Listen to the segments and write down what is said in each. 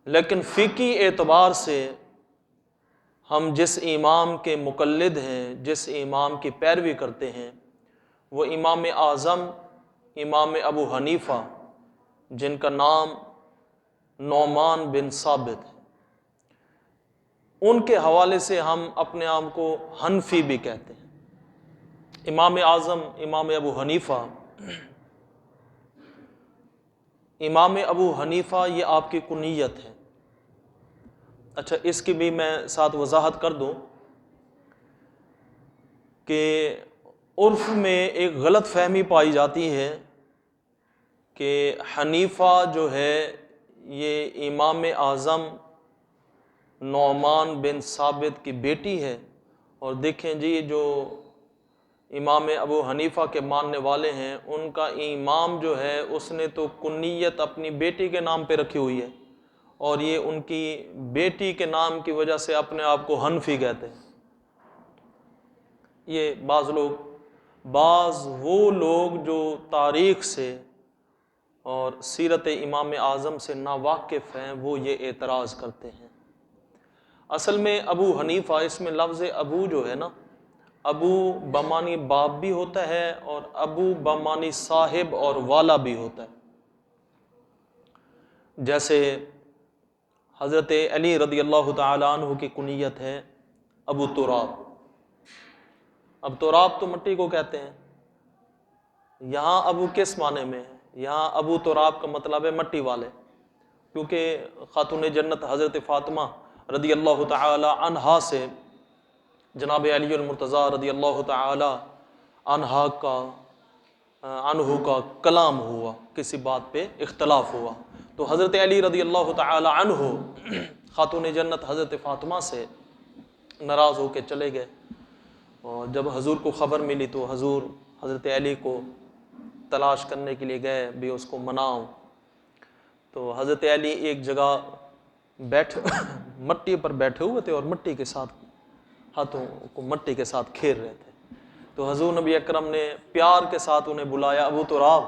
لیکن فقہی اعتبار سے ہم جس امام کے مقلد ہیں، جس امام کی پیروی کرتے ہیں، وہ امام اعظم امام ابو حنیفہ، جن کا نام نعمان بن ثابت ہے، ان کے حوالے سے ہم اپنے آپ کو حنفی بھی کہتے ہیں۔ امام اعظم امام ابو حنیفہ، امام ابو حنیفہ یہ آپ کی کنیت ہے۔ اچھا، اس کی بھی میں ساتھ وضاحت کر دوں کہ عرف میں ایک غلط فہمی پائی جاتی ہے کہ حنیفہ جو ہے یہ امام اعظم نعمان بن ثابت کی بیٹی ہے، اور دیکھیں جی جو امام ابو حنیفہ کے ماننے والے ہیں ان کا امام جو ہے اس نے تو کنیت اپنی بیٹی کے نام پہ رکھی ہوئی ہے، اور یہ ان کی بیٹی کے نام کی وجہ سے اپنے آپ کو حنفی کہتے ہیں۔ یہ بعض وہ لوگ جو تاریخ سے اور سیرت امام اعظم سے ناواقف ہیں وہ یہ اعتراض کرتے ہیں۔ اصل میں ابو حنیفہ، اس میں لفظ ابو جو ہے نا، ابو بمانی باپ بھی ہوتا ہے اور ابو بمانی صاحب اور والا بھی ہوتا ہے۔ جیسے حضرت علی رضی اللہ تعالی عنہ کی کنیت ہے ابو تراب۔ اب تراب تو مٹی کو کہتے ہیں، یہاں ابو کس معنی میں ہے؟ یہاں ابو تراب کا مطلب ہے مٹی والے، کیونکہ خاتون جنت حضرت فاطمہ رضی اللہ تعالی عنہا سے جناب علی المرتضیٰ رضی اللہ تعالی عنہ کا کلام ہوا، کسی بات پہ اختلاف ہوا، تو حضرت علی رضی اللہ تعالی عنہ خاتون جنت حضرت فاطمہ سے ناراض ہو کے چلے گئے، اور جب حضور کو خبر ملی تو حضور حضرت علی کو تلاش کرنے کے لیے گئے بھی اس کو مناؤ، تو حضرت علی ایک جگہ مٹی پر بیٹھے ہوئے تھے اور مٹی کے ساتھ ہاتھوں کو مٹی کے ساتھ کھیر رہے تھے، تو حضور نبی اکرم نے پیار کے ساتھ انہیں بلایا ابو تراب۔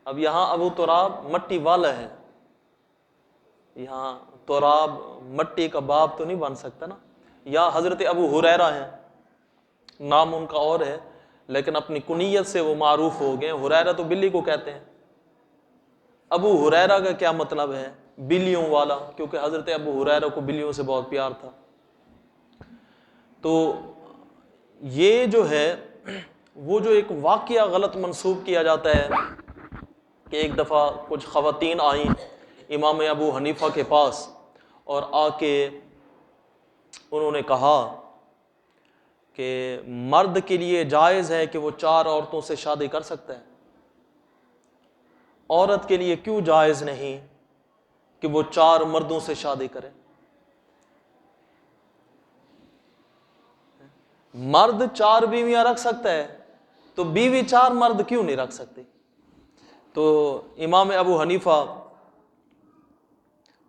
اب یہاں ابو تراب مٹی والا ہے، یہاں تراب مٹی کا باپ تو نہیں بن سکتا نا۔ یا حضرت ابو ہریرہ ہیں، نام ان کا اور ہے لیکن اپنی کنیت سے وہ معروف ہو گئے، ہریرہ تو بلی کو کہتے ہیں۔ ابو ہریرہ کا کیا مطلب ہے؟ بلیوں والا، کیونکہ حضرت ابو ہریرہ کو بلیوں سے بہت پیار تھا۔ تو یہ جو ہے وہ جو ایک واقعہ غلط منسوب کیا جاتا ہے کہ ایک دفعہ کچھ خواتین آئیں امام ابو حنیفہ کے پاس اور آ کے انہوں نے کہا کہ مرد کے لیے جائز ہے کہ وہ 4 عورتوں سے شادی کر سکتا ہے، عورت کے لیے کیوں جائز نہیں کہ وہ 4 مردوں سے شادی کرے؟ مرد 4 بیویاں رکھ سکتا ہے تو بیوی 4 مرد کیوں نہیں رکھ سکتی؟ تو امام ابو حنیفہ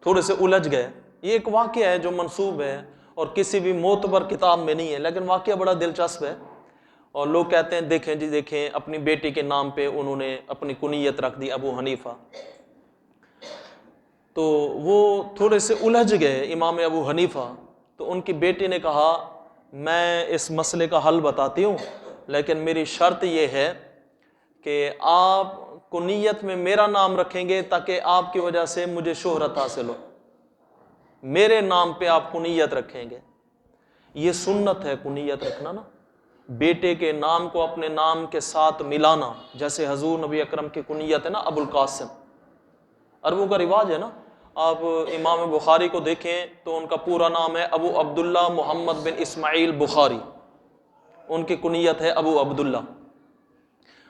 تھوڑے سے الجھ گئے۔ یہ ایک واقعہ ہے جو منسوب ہے اور کسی بھی معتبر کتاب میں نہیں ہے، لیکن واقعہ بڑا دلچسپ ہے، اور لوگ کہتے ہیں دیکھیں جی دیکھیں اپنی بیٹی کے نام پہ انہوں نے اپنی کنیت رکھ دی ابو حنیفہ۔ تو وہ تھوڑے سے الجھ گئے امام ابو حنیفہ، تو ان کی بیٹی نے کہا میں اس مسئلے کا حل بتاتی ہوں، لیکن میری شرط یہ ہے کہ آپ کنیت میں میرا نام رکھیں گے تاکہ آپ کی وجہ سے مجھے شہرت حاصل ہو، میرے نام پہ آپ کنیت رکھیں گے۔ یہ سنت ہے کنیت رکھنا نا، بیٹے کے نام کو اپنے نام کے ساتھ ملانا، جیسے حضور نبی اکرم کی کنیت ہے نا ابو القاسم، عربوں کا رواج ہے نا۔ آپ امام بخاری کو دیکھیں تو ان کا پورا نام ہے ابو عبداللہ محمد بن اسماعیل بخاری، ان کی کنیت ہے ابو عبداللہ۔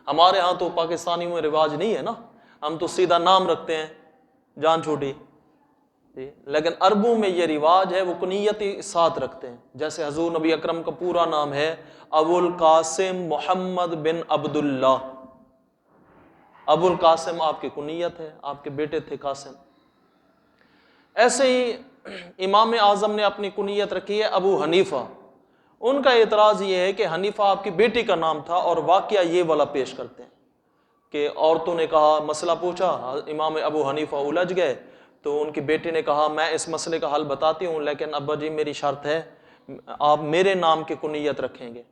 ہمارے ہاں تو پاکستانیوں میں رواج نہیں ہے نا، ہم تو سیدھا نام رکھتے ہیں جان چھوٹی، لیکن عربوں میں یہ رواج ہے، وہ کنیت ساتھ رکھتے ہیں۔ جیسے حضور نبی اکرم کا پورا نام ہے ابو القاسم محمد بن عبداللہ، ابو القاسم آپ کی کنیت ہے، آپ کے بیٹے تھے قاسم۔ ایسے ہی امام اعظم نے اپنی کنیت رکھی ہے ابو حنیفہ۔ ان کا اعتراض یہ ہے کہ حنیفہ آپ کی بیٹی کا نام تھا، اور واقعہ یہ والا پیش کرتے ہیں کہ عورتوں نے کہا مسئلہ پوچھا، امام ابو حنیفہ الجھ گئے، تو ان کی بیٹی نے کہا میں اس مسئلے کا حل بتاتی ہوں، لیکن ابا جی میری شرط ہے آپ میرے نام کی کنیت رکھیں گے۔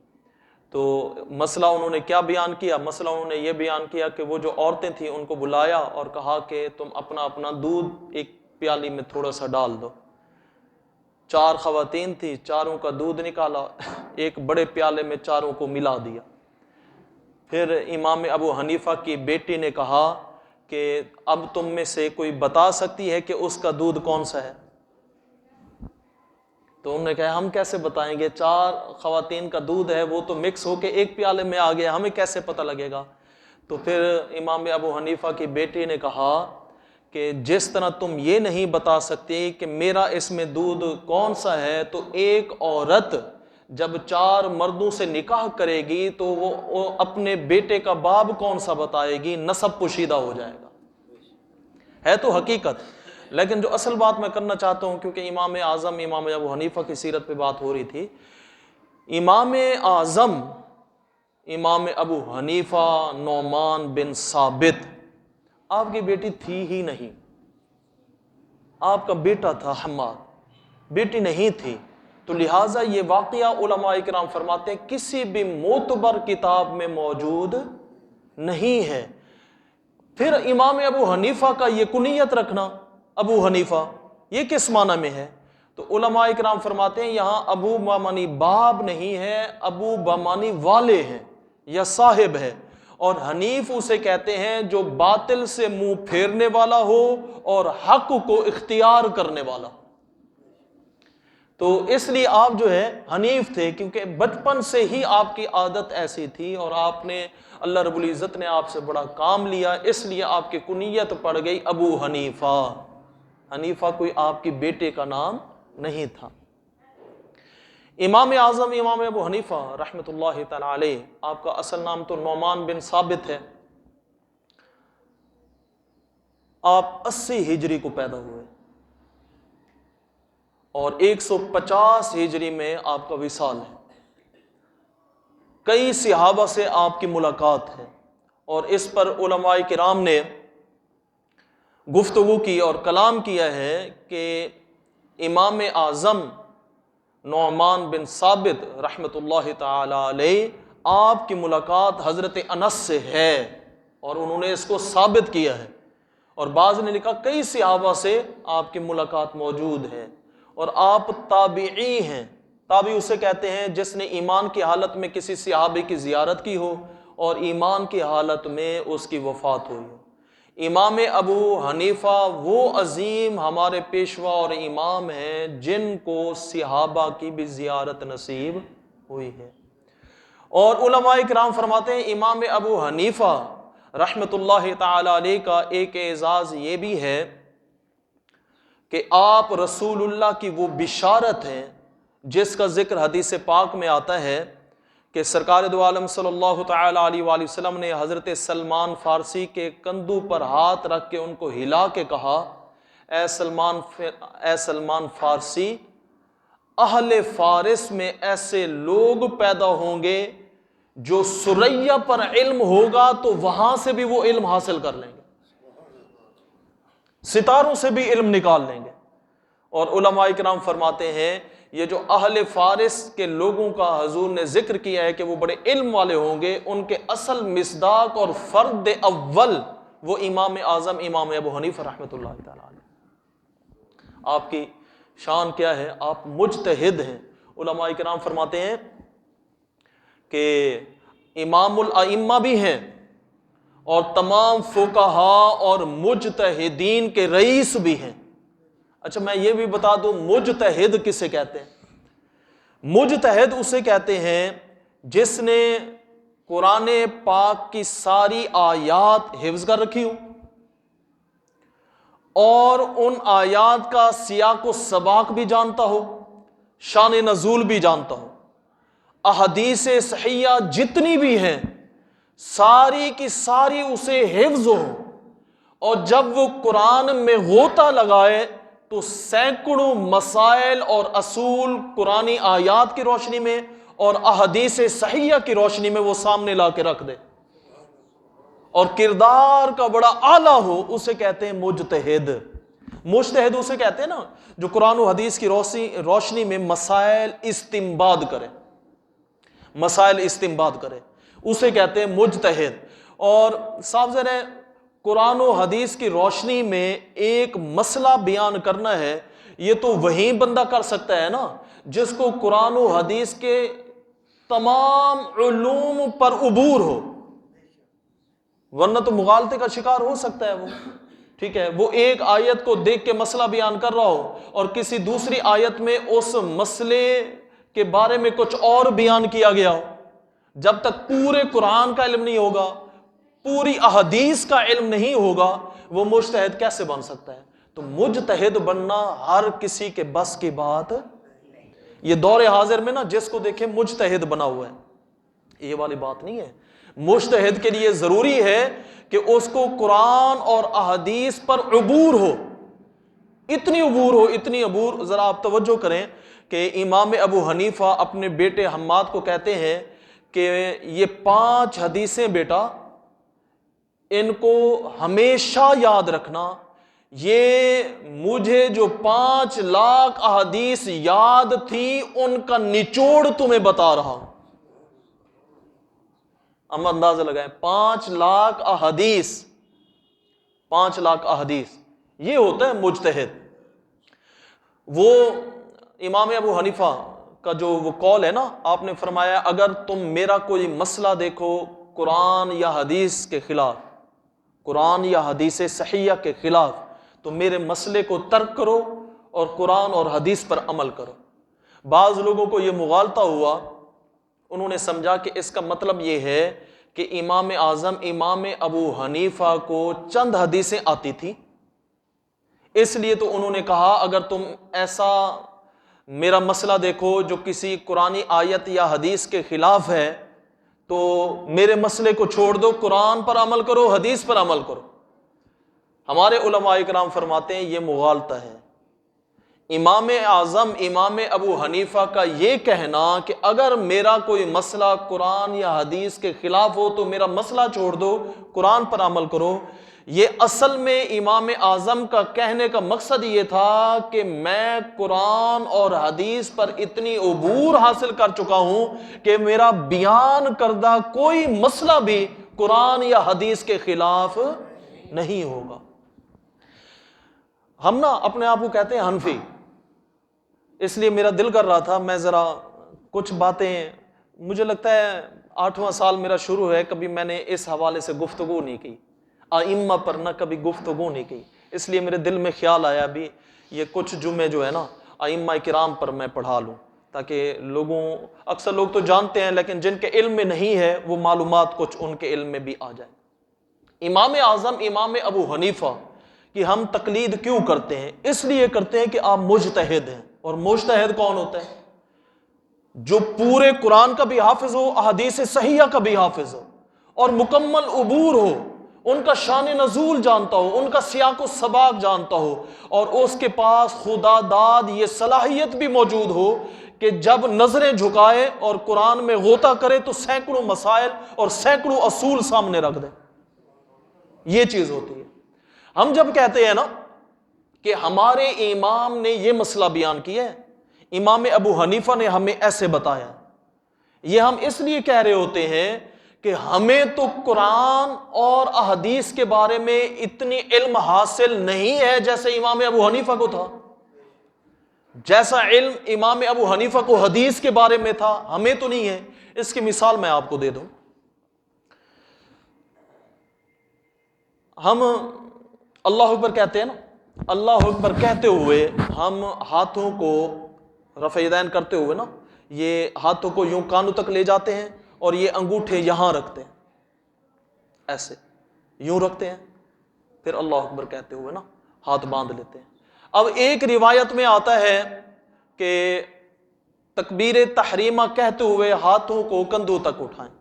تو مسئلہ انہوں نے کیا بیان کیا؟ مسئلہ انہوں نے یہ بیان کیا کہ وہ جو عورتیں تھیں ان کو بلایا اور کہا کہ تم اپنا اپنا دودھ ایک پیالی میں تھوڑا سا ڈال دو۔ 4 خواتین تھیں، چاروں کا دودھ نکالا، ایک بڑے پیالے میں چاروں کو ملا دیا۔ پھر امام ابو حنیفہ کی بیٹی نے کہا کہ اب تم میں سے کوئی بتا سکتی ہے کہ اس کا دودھ کون سا ہے؟ تو انہوں نے کہا ہم کیسے بتائیں گے، 4 خواتین کا دودھ ہے، وہ تو مکس ہو کے ایک پیالے میں آ گیا، ہمیں کیسے پتہ لگے گا؟ تو پھر امام ابو حنیفہ کی بیٹی نے کہا کہ جس طرح تم یہ نہیں بتا سکتی کہ میرا اس میں دودھ کون سا ہے، تو ایک عورت جب 4 مردوں سے نکاح کرے گی تو وہ اپنے بیٹے کا باب کون سا بتائے گی، نسب پوشیدہ ہو جائے گا۔ ہے تو حقیقت، لیکن جو اصل بات میں کرنا چاہتا ہوں، کیونکہ امام اعظم امام ابو حنیفہ کی سیرت پہ بات ہو رہی تھی، امام اعظم امام ابو حنیفہ نعمان بن ثابت آپ کی بیٹی تھی ہی نہیں، آپ کا بیٹا تھا حماد، بیٹی نہیں تھی۔ تو لہٰذا یہ واقعہ علماء کرام فرماتے ہیں کسی بھی معتبر کتاب میں موجود نہیں ہے۔ پھر امام ابو حنیفہ کا یہ کنیت رکھنا ابو حنیفہ، یہ کس معنی میں ہے؟ تو علماء کرام فرماتے ہیں یہاں ابو بمانی باب نہیں ہے، ابو بمانی والے ہیں یا صاحب ہے، اور حنیف اسے کہتے ہیں جو باطل سے منہ پھیرنے والا ہو اور حق کو اختیار کرنے والا۔ تو اس لیے آپ جو ہے حنیف تھے، کیونکہ بچپن سے ہی آپ کی عادت ایسی تھی اور آپ نے اللہ رب العزت نے آپ سے بڑا کام لیا، اس لیے آپ کی کنیت پڑ گئی ابو حنیفہ۔ حنیفہ کوئی آپ کی بیٹے کا نام نہیں تھا۔ امام اعظم امام ابو حنیفہ رحمۃ اللہ تعالی علیہ، آپ کا اصل نام تو نعمان بن ثابت ہے۔ آپ 80 ہجری کو پیدا ہوئے اور 150 ہجری میں آپ کا وصال ہے۔ کئی صحابہ سے آپ کی ملاقات ہے، اور اس پر علماء کرام نے گفتگو کی اور کلام کیا ہے کہ امام اعظم نعمان بن ثابت رحمۃ اللہ تعالی علیہ آپ کی ملاقات حضرت انس سے ہے، اور انہوں نے اس کو ثابت کیا ہے، اور بعض نے لکھا کئی صحابہ سے آپ کی ملاقات موجود ہے، اور آپ تابعی ہیں۔ تابعی اسے کہتے ہیں جس نے ایمان کی حالت میں کسی صحابی کی زیارت کی ہو اور ایمان کی حالت میں اس کی وفات ہوئی ہو۔ امام ابو حنیفہ وہ عظیم ہمارے پیشوا اور امام ہیں جن کو صحابہ کی بھی زیارت نصیب ہوئی ہے۔ اور علماء کرام فرماتے ہیں امام ابو حنیفہ رحمۃ اللہ تعالی علیہ کا ایک اعزاز یہ بھی ہے کہ آپ رسول اللہ کی وہ بشارت ہیں جس کا ذکر حدیث پاک میں آتا ہے کہ سرکار دو عالم صلی اللہ تعالی علیہ وآلہ وسلم نے حضرت سلمان فارسی کے کندھوں پر ہاتھ رکھ کے ان کو ہلا کے کہا، اے سلمان فارسی، اہل فارس میں ایسے لوگ پیدا ہوں گے جو سریا پر علم ہوگا تو وہاں سے بھی وہ علم حاصل کر لیں گے، ستاروں سے بھی علم نکال لیں گے۔ اور علماء کرام فرماتے ہیں یہ جو اہل فارس کے لوگوں کا حضور نے ذکر کیا ہے کہ وہ بڑے علم والے ہوں گے، ان کے اصل مصداق اور فرد اول وہ امام اعظم امام ابو حنیفہ رحمۃ اللہ تعالی علیہ۔ آپ کی شان کیا ہے؟ آپ مجتہد ہیں۔ علماء کرام فرماتے ہیں کہ امام الائمہ بھی ہیں اور تمام فقہا اور مجتہدین کے رئیس بھی ہیں۔ اچھا میں یہ بھی بتا دوں مجتہد کسے کہتے ہیں؟ مجتہد اسے کہتے ہیں جس نے قرآن پاک کی ساری آیات حفظ کر رکھی ہوں اور ان آیات کا سیاق و سباق بھی جانتا ہو، شان نزول بھی جانتا ہو، احادیث صحیحہ جتنی بھی ہیں ساری کی ساری اسے حفظ ہو، اور جب وہ قرآن میں غوطہ لگائے تو سینکڑوں مسائل اور اصول قرآنی آیات کی روشنی میں اور احادیث صحیحہ کی روشنی میں وہ سامنے لا کے رکھ دے۔ اور کردار کا بڑا اعلیٰ ہو، اسے کہتے ہیں مجتہد۔ مجتہد اسے کہتے ہیں نا جو قرآن و حدیث کی روشنی میں مسائل استنباط کرے، مسائل استنباط کرے، اسے کہتے ہیں مجتہد۔ اور صاحب ذرا قرآن و حدیث کی روشنی میں ایک مسئلہ بیان کرنا ہے، یہ تو وہی بندہ کر سکتا ہے نا جس کو قرآن و حدیث کے تمام علوم پر عبور ہو، ورنہ تو مغالطے کا شکار ہو سکتا ہے وہ، ٹھیک ہے، وہ ایک آیت کو دیکھ کے مسئلہ بیان کر رہا ہو اور کسی دوسری آیت میں اس مسئلے کے بارے میں کچھ اور بیان کیا گیا ہو۔ جب تک پورے قرآن کا علم نہیں ہوگا، پوری احادیث کا علم نہیں ہوگا، وہ مجتہد کیسے بن سکتا ہے؟ تو مجتہد بننا ہر کسی کے بس کی بات، یہ دور حاضر میں نا جس کو دیکھیں مجتہد بنا ہوا ہے، یہ والی بات نہیں ہے۔ مجتہد کے لیے ضروری ہے کہ اس کو قرآن اور احادیث پر عبور ہو، اتنی عبور ہو، اتنی عبور۔ ذرا آپ توجہ کریں کہ امام ابو حنیفہ اپنے بیٹے حماد کو کہتے ہیں کہ یہ 5 حدیثیں بیٹا ان کو ہمیشہ یاد رکھنا، یہ مجھے جو 5 لاکھ احادیث یاد تھی ان کا نچوڑ تمہیں بتا رہا ہوں۔ ہم اندازہ لگائیں 5 لاکھ احادیث، 5 لاکھ احادیث، یہ ہوتا ہے مجتہد۔ وہ امام ابو حنیفہ کا جو وہ قول ہے نا، آپ نے فرمایا اگر تم میرا کوئی مسئلہ دیکھو قرآن یا حدیث کے خلاف، قرآن یا حدیث صحیحہ کے خلاف، تو میرے مسئلے کو ترک کرو اور قرآن اور حدیث پر عمل کرو۔ بعض لوگوں کو یہ مغالطہ ہوا، انہوں نے سمجھا کہ اس کا مطلب یہ ہے کہ امام اعظم امام ابو حنیفہ کو چند حدیثیں آتی تھی، اس لیے تو انہوں نے کہا اگر تم ایسا میرا مسئلہ دیکھو جو کسی قرآنی آیت یا حدیث کے خلاف ہے تو میرے مسئلے کو چھوڑ دو، قرآن پر عمل کرو، حدیث پر عمل کرو۔ ہمارے علماء کرام فرماتے ہیں یہ مغالطہ ہے۔ امام اعظم امام ابو حنیفہ کا یہ کہنا کہ اگر میرا کوئی مسئلہ قرآن یا حدیث کے خلاف ہو تو میرا مسئلہ چھوڑ دو، قرآن پر عمل کرو، یہ اصل میں امام اعظم کا کہنے کا مقصد یہ تھا کہ میں قرآن اور حدیث پر اتنی عبور حاصل کر چکا ہوں کہ میرا بیان کردہ کوئی مسئلہ بھی قرآن یا حدیث کے خلاف نہیں ہوگا۔ ہم نا اپنے آپ کو کہتے ہیں حنفی، اس لیے میرا دل کر رہا تھا میں ذرا کچھ باتیں، مجھے لگتا ہے 8واں سال میرا شروع ہے، کبھی میں نے اس حوالے سے گفتگو نہیں کی، ائمہ پر نہ کبھی گفتگو نہیں کی، اس لیے میرے دل میں خیال آیا بھی یہ کچھ جمعے جو ہے نا ائمہ کرام پر میں پڑھا لوں، تاکہ لوگوں، اکثر لوگ تو جانتے ہیں لیکن جن کے علم میں نہیں ہے وہ معلومات کچھ ان کے علم میں بھی آ جائے۔ امام اعظم امام ابو حنیفہ کہ ہم تقلید کیوں کرتے ہیں؟ اس لیے کرتے ہیں کہ آپ مجتہد ہیں، اور مجتہد کون ہوتا ہے؟ جو پورے قرآن کا بھی حافظ ہو، احادیث صحیحہ کا بھی حافظ ہو، اور مکمل عبور ہو، ان کا شان نزول جانتا ہو، ان کا سیاق و سباق جانتا ہو، اور اس کے پاس خدا داد یہ صلاحیت بھی موجود ہو کہ جب نظریں جھکائے اور قرآن میں غوطہ کرے تو سینکڑوں مسائل اور سینکڑوں اصول سامنے رکھ دے۔ یہ چیز ہوتی ہے۔ ہم جب کہتے ہیں نا کہ ہمارے امام نے یہ مسئلہ بیان کیا ہے، امام ابو حنیفہ نے ہمیں ایسے بتایا، یہ ہم اس لیے کہہ رہے ہوتے ہیں کہ ہمیں تو قرآن اور احادیث کے بارے میں اتنی علم حاصل نہیں ہے جیسے امام ابو حنیفہ کو تھا، جیسا علم امام ابو حنیفہ کو حدیث کے بارے میں تھا ہمیں تو نہیں ہے۔ اس کی مثال میں آپ کو دے دوں، ہم اللہ اکبر کہتے ہیں نا، اللہ اکبر کہتے ہوئے ہم ہاتھوں کو رفع یدین کرتے ہوئے نا یہ ہاتھوں کو یوں کانوں تک لے جاتے ہیں اور یہ انگوٹھے یہاں رکھتے ہیں، ایسے یوں رکھتے ہیں، پھر اللہ اکبر کہتے ہوئے نا ہاتھ باندھ لیتے ہیں۔ اب ایک روایت میں آتا ہے کہ تکبیر تحریمہ کہتے ہوئے ہاتھوں کو کندھوں تک اٹھائیں،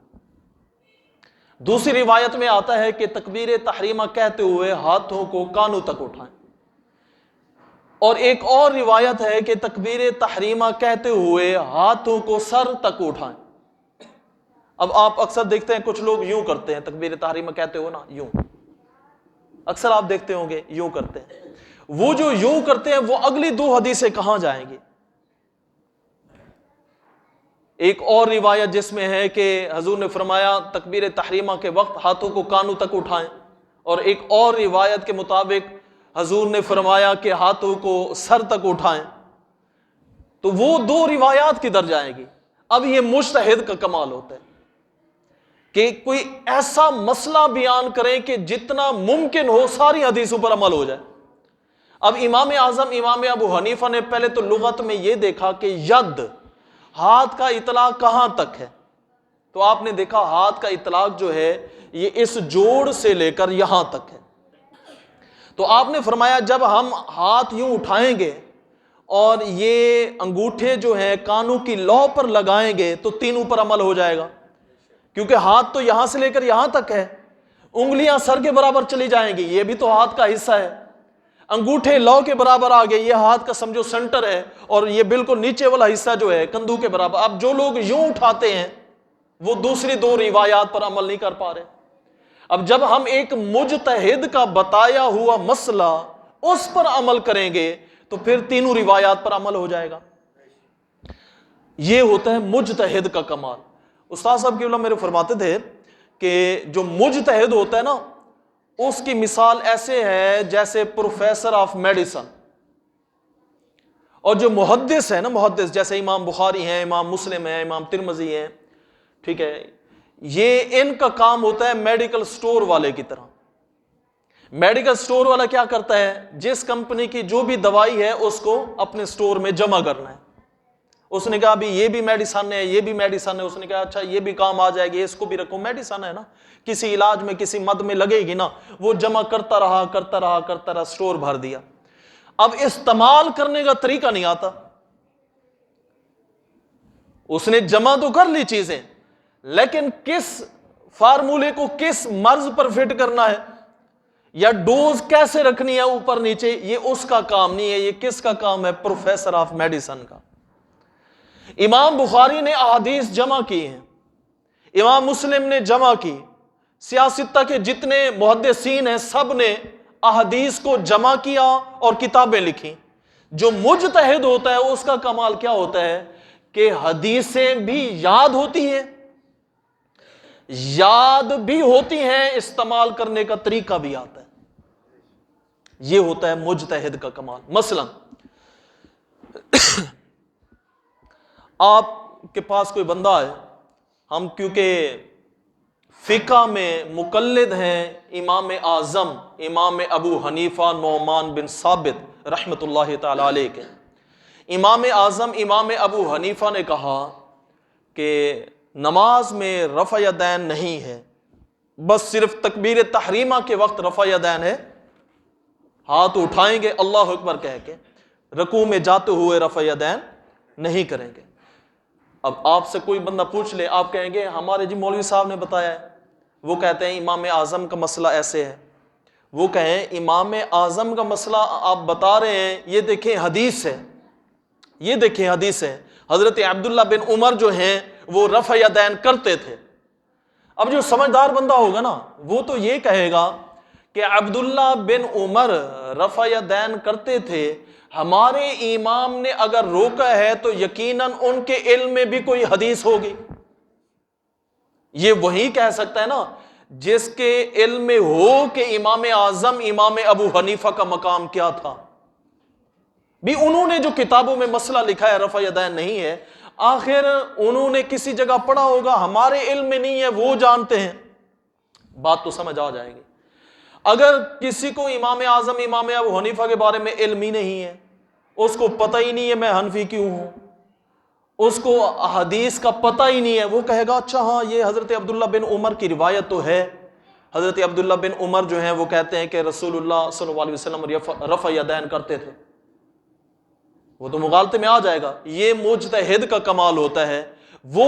دوسری روایت میں آتا ہے کہ تکبیر تحریمہ کہتے ہوئے ہاتھوں کو کانوں تک اٹھائیں، اور ایک اور روایت ہے کہ تکبیر تحریمہ کہتے ہوئے ہاتھوں کو سر تک اٹھائیں۔ اب آپ اکثر دیکھتے ہیں کچھ لوگ یوں کرتے ہیں، تکبیر تحریمہ کہتے ہو نا، یوں اکثر آپ دیکھتے ہوں گے یوں کرتے ہیں. وہ جو یوں کرتے ہیں وہ اگلی دو حدیثیں کہاں جائیں گی؟ ایک اور روایت جس میں ہے کہ حضور نے فرمایا تکبیر تحریمہ کے وقت ہاتھوں کو کانوں تک اٹھائیں، اور ایک اور روایت کے مطابق حضور نے فرمایا کہ ہاتھوں کو سر تک اٹھائیں. تو وہ دو روایات کدھر جائیں گی؟ اب یہ مجتہد کا کمال ہوتا ہے کہ کوئی ایسا مسئلہ بیان کریں کہ جتنا ممکن ہو ساری حدیثوں پر عمل ہو جائے. اب امام اعظم امام ابو حنیفہ نے پہلے تو لغت میں یہ دیکھا کہ ید، ہاتھ کا اطلاق کہاں تک ہے؟ تو آپ نے دیکھا ہاتھ کا اطلاق جو ہے یہ اس جوڑ سے لے کر یہاں تک ہے. تو آپ نے فرمایا جب ہم ہاتھ یوں اٹھائیں گے اور یہ انگوٹھے جو ہیں کانوں کی لو پر لگائیں گے تو تینوں پر عمل ہو جائے گا، کیونکہ ہاتھ تو یہاں سے لے کر یہاں تک ہے. انگلیاں سر کے برابر چلی جائیں گی، یہ بھی تو ہاتھ کا حصہ ہے. انگوٹھے لو کے برابر آ گئے، یہ ہاتھ کا سمجھو سینٹر ہے، اور یہ بالکل نیچے والا حصہ جو ہے کندھو کے برابر. اب جو لوگ یوں اٹھاتے ہیں وہ دوسری دو روایات پر عمل نہیں کر پا رہے. اب جب ہم ایک مجتہد کا بتایا ہوا مسئلہ اس پر عمل کریں گے تو پھر تینوں روایات پر عمل ہو جائے گا. یہ ہوتا ہے مجتہد کا کمال. استاد صاحب کی میرے فرماتے تھے کہ جو مجتہد ہوتا ہے نا اس کی مثال ایسے ہے جیسے پروفیسر آف میڈیسن، اور جو محدث ہے نا، محدث جیسے امام بخاری ہیں، امام مسلم ہیں، امام ترمذی ہیں، ٹھیک ہے، یہ ان کا کام ہوتا ہے میڈیکل سٹور والے کی طرح. میڈیکل سٹور والا کیا کرتا ہے؟ جس کمپنی کی جو بھی دوائی ہے اس کو اپنے سٹور میں جمع کرنا ہے. اس نے کہا ابھی یہ بھی میڈیسن ہے، یہ بھی میڈیسن ہے. اس نے کہا اچھا یہ بھی کام آ جائے گی، اس کو بھی رکھو، میڈیسن ہے نا، کسی علاج میں کسی مد میں لگے گی نا. وہ جمع کرتا رہا سٹور بھر دیا. اب استعمال کرنے کا طریقہ نہیں آتا. اس نے جمع تو کر لی چیزیں، لیکن کس فارمولے کو کس مرض پر فٹ کرنا ہے یا ڈوز کیسے رکھنی ہے اوپر نیچے، یہ اس کا کام نہیں ہے. یہ کس کا کام ہے؟ پروفیسر آف میڈیسن کا. امام بخاری نے احادیث جمع کی ہیں، امام مسلم نے جمع کی، سیاستہ کے جتنے محدثین ہیں سب نے احادیث کو جمع کیا اور کتابیں لکھی. جو مجتہد ہوتا ہے اس کا کمال کیا ہوتا ہے کہ حدیثیں بھی یاد ہوتی ہیں، استعمال کرنے کا طریقہ بھی آتا ہے. یہ ہوتا ہے مجتہد کا کمال. مثلا آپ کے پاس کوئی بندہ ہے، ہم کیونکہ فقہ میں مقلد ہیں امام اعظم امام ابو حنیفہ نعمان بن ثابت رحمت اللہ تعالی علیہ کے. امام اعظم امام ابو حنیفہ نے کہا کہ نماز میں رفع یدین نہیں ہے، بس صرف تکبیر تحریمہ کے وقت رفع یدین ہے. ہاتھ اٹھائیں گے اللہ اکبر کہہ کے، رکوع میں جاتے ہوئے رفع یدین نہیں کریں گے. اب آپ سے کوئی بندہ پوچھ لے، آپ کہیں گے ہمارے جی مولوی صاحب نے بتایا ہے. وہ کہتے ہیں امام اعظم کا مسئلہ ایسے ہے. وہ کہیں امام اعظم کا مسئلہ آپ بتا رہے ہیں، یہ دیکھیں حدیث ہے، یہ دیکھیں حدیث ہے. حضرت عبداللہ بن عمر جو ہیں وہ رفع یدین کرتے تھے. اب جو سمجھدار بندہ ہوگا نا وہ تو یہ کہے گا کہ عبداللہ بن عمر رفع یدین کرتے تھے، ہمارے امام نے اگر روکا ہے تو یقیناً ان کے علم میں بھی کوئی حدیث ہوگی. یہ وہی کہہ سکتا ہے نا جس کے علم میں ہو کہ امام اعظم امام ابو حنیفہ کا مقام کیا تھا. بھی انہوں نے جو کتابوں میں مسئلہ لکھا ہے رفع یدین نہیں ہے، آخر انہوں نے کسی جگہ پڑھا ہوگا، ہمارے علم میں نہیں ہے، وہ جانتے ہیں. بات تو سمجھ آ جائے گی. اگر کسی کو امام اعظم امام ابو حنیفہ کے بارے میں علم ہی نہیں ہے، اس کو پتہ ہی نہیں ہے میں حنفی کیوں ہوں، اس کو حدیث کا پتہ ہی نہیں ہے، وہ کہے گا اچھا ہاں یہ حضرت عبداللہ بن عمر کی روایت تو ہے. حضرت عبداللہ بن عمر جو ہیں وہ کہتے ہیں کہ رسول اللہ صلی اللہ علیہ وسلم رفع یدین کرتے تھے. وہ تو مغالطے میں آ جائے گا. یہ مجتہد کا کمال ہوتا ہے، وہ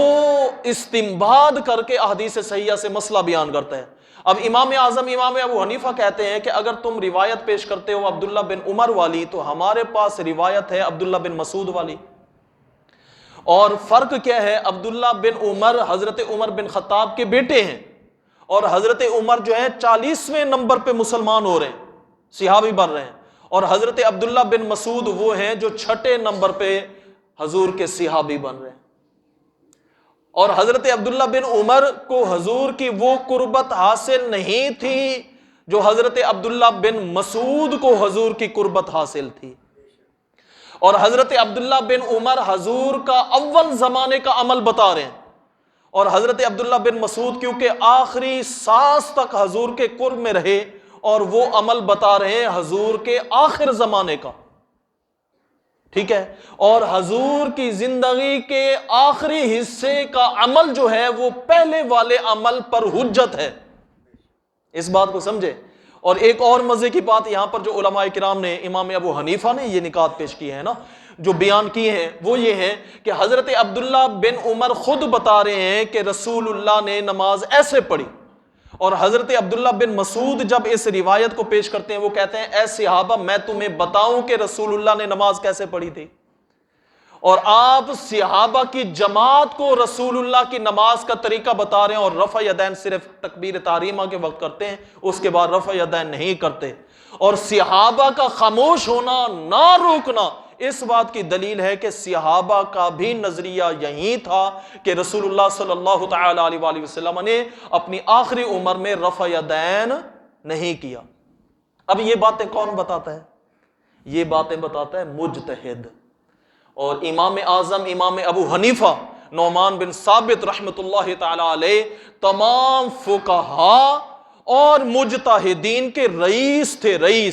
استنباط کر کے احادیث صحیحہ سے مسئلہ بیان کرتا ہے. اب امام اعظم امام ابو حنیفہ کہتے ہیں کہ اگر تم روایت پیش کرتے ہو عبداللہ بن عمر والی تو ہمارے پاس روایت ہے عبداللہ بن مسعود والی. اور فرق کیا ہے؟ عبداللہ بن عمر حضرت عمر بن خطاب کے بیٹے ہیں، اور حضرت عمر جو ہے 40ویں نمبر پہ مسلمان ہو رہے ہیں، صحابی بن رہے ہیں، اور حضرت عبداللہ بن مسعود وہ ہیں جو 6 نمبر پہ حضور کے صحابی بن رہے ہیں۔ اور حضرت عبداللہ بن عمر کو حضور کی وہ قربت حاصل نہیں تھی جو حضرت عبداللہ بن مسعود کو حضور کی قربت حاصل تھی۔ اور حضرت عبداللہ بن عمر حضور کا اول زمانے کا عمل بتا رہے ہیں، اور حضرت عبداللہ بن مسعود کیونکہ آخری سانس تک حضور کے قرب میں رہے اور وہ عمل بتا رہے ہیں حضور کے آخر زمانے کا، ٹھیک ہے؟ اور حضور کی زندگی کے آخری حصے کا عمل جو ہے وہ پہلے والے عمل پر حجت ہے، اس بات کو سمجھے۔ اور ایک اور مزے کی بات یہاں پر جو علماء کرام نے، امام ابو حنیفہ نے یہ نکات پیش کی ہے نا، جو بیان کی ہیں، وہ یہ ہے کہ حضرت عبداللہ بن عمر خود بتا رہے ہیں کہ رسول اللہ نے نماز ایسے پڑھی، اور حضرت عبداللہ بن مسعود جب اس روایت کو پیش کرتے ہیں وہ کہتے ہیں اے صحابہ میں تمہیں بتاؤں کہ رسول اللہ نے نماز کیسے پڑھی تھی، اور آپ صحابہ کی جماعت کو رسول اللہ کی نماز کا طریقہ بتا رہے ہیں، اور رفع یدین صرف تکبیر تحریمہ کے وقت کرتے ہیں، اس کے بعد رفع یدین نہیں کرتے۔ اور صحابہ کا خاموش ہونا، نہ روکنا، اس بات کی دلیل ہے کہ صحابہ کا بھی نظریہ یہی تھا کہ رسول اللہ صلی اللہ تعالی علیہ وآلہ وسلم نے اپنی آخری عمر میں رفع یدین نہیں کیا۔ اب یہ باتیں کون بتاتا ہے؟ یہ باتیں بتاتا ہے مجتہد، اور امام اعظم امام ابو حنیفہ نعمان بن ثابت رحمۃ اللہ تعالی علیہ تمام فقہا اور مجتہدین کے رئیس تھے، رئیس